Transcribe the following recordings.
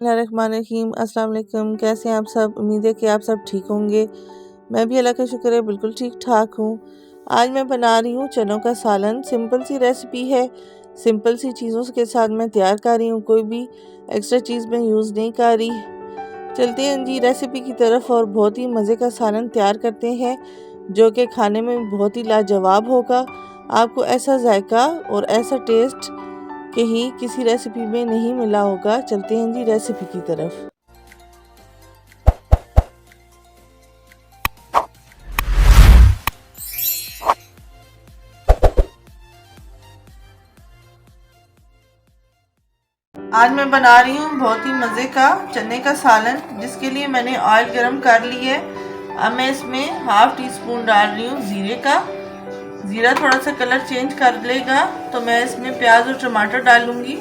बिस्मिल्लाहिर्रहमानिर्रहीम। अस्सलाम वालेकुम। कैसे हैं आप सब? उम्मीद है कि आप सब ठीक होंगे। मैं भी अल्लाह का शुक्र है बिल्कुल ठीक ठाक हूँ। आज मैं बना रही हूँ चनों का सालन। सिंपल सी रेसिपी है, सिंपल सी चीज़ों के साथ मैं तैयार कर रही हूँ, कोई भी एक्स्ट्रा चीज़ मैं यूज़ नहीं कर रही। चलते हैं जी रेसिपी की तरफ और बहुत ही मज़े का सालन तैयार करते हैं जो कि खाने में बहुत ही लाजवाब होगा। आपको ऐसा जायका और ऐसा टेस्ट कहीं किसी रेसिपी में नहीं मिला होगा। चलते हैं जी रेसिपी की तरफ। आज मैं बना रही हूँ बहुत ही मज़े का चने का सालन, जिसके लिए मैंने ऑयल गरम कर ली है। अब मैं इसमें हाफ टी स्पून डाल रही हूँ जीरे का। जीरा थोड़ा सा कलर चेंज कर लेगा तो मैं इसमें प्याज और टमाटर डालूंगी।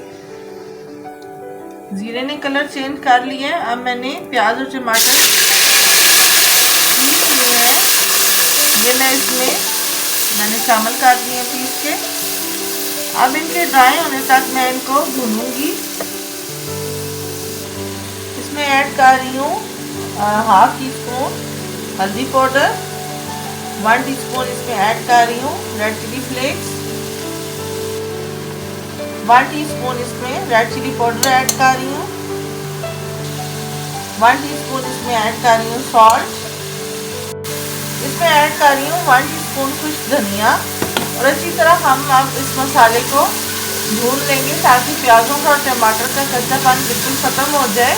जीरे ने कलर चेंज कर लिया है। अब मैंने प्याज और टमाटर पीस लिए हैं, ये मैं इसमें मैंने शामिल कर दिए हैं पीस के। अब इनके ड्राई होने तक मैं इनको भूनूंगी। इसमें ऐड कर रही हूँ हाफ टी स्पून हल्दी पाउडर, 1 टीस्पून इसमें ऐड कर रही हूँ रेड चिली फ्लेक्स, 1 टीस्पून इसमें रेड चिली पाउडर ऐड कर रही हूँ, 1 टीस्पून इसमें ऐड कर रही हूँ सॉल्ट, इसमें ऐड कर रही हूँ 1 टीस्पून खुश्क धनिया। और अच्छी तरह हम अब इस मसाले को भून लेंगे ताकि प्याजों का और टमाटर का कच्चापन बिल्कुल ख़त्म हो जाए।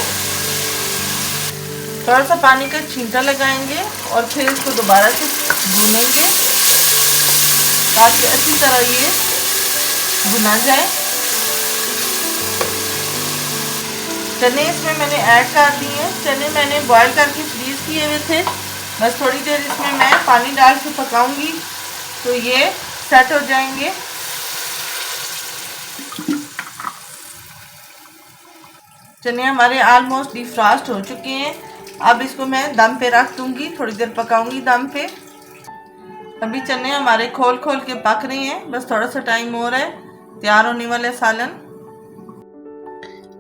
थोड़ा सा पानी का छींटा लगाएंगे और फिर इसको दोबारा से भूनेंगे ताकि अच्छी तरह ये भुना जाए। चने इसमें मैंने ऐड कर दिए हैं। चने मैंने बॉईल करके फ्रीज किए हुए थे। बस थोड़ी देर इसमें मैं पानी डाल के पकाऊंगी तो ये सेट हो जाएंगे। चने हमारे ऑलमोस्ट डिफ्रॉस्ट हो चुके हैं। अब इसको मैं दम पे रख दूंगी, थोड़ी देर पकाऊंगी दम पे। अभी चने हमारे खोल खोल के पक रहे हैं, बस थोड़ा सा टाइम और है तैयार होने वाले सालन।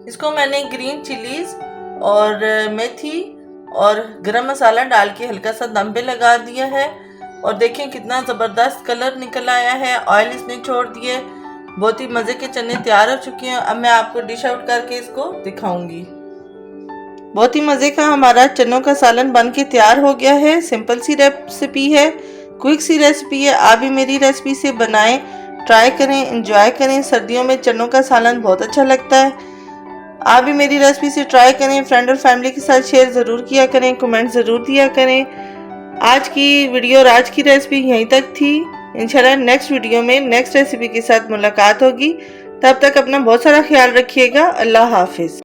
इसको मैंने ग्रीन चिलीज और मेथी और गरम मसाला डाल के हल्का सा दम पे लगा दिया है। और देखें कितना ज़बरदस्त कलर निकल आया है, ऑयल इसने छोड़ दिए। बहुत ही मज़े के चने तैयार हो चुके हैं। अब मैं आपको डिश आउट करके इसको दिखाऊंगी। बहुत ही मज़े का हमारा चनों का सालन बन के तैयार हो गया है। सिंपल सी रेसिपी है, क्विक सी रेसिपी है। आप भी मेरी रेसिपी से बनाएं, ट्राई करें, एंजॉय करें। सर्दियों में चनों का सालन बहुत अच्छा लगता है। आप भी मेरी रेसिपी से ट्राई करें, फ्रेंड और फैमिली के साथ शेयर ज़रूर किया करें, कमेंट ज़रूर दिया करें। आज की वीडियो और आज की रेसिपी यहीं तक थी। इंशाल्लाह नेक्स्ट वीडियो में नेक्स्ट रेसिपी के साथ मुलाकात होगी। तब तक अपना बहुत सारा ख्याल रखिएगा। अल्लाह हाफिज़।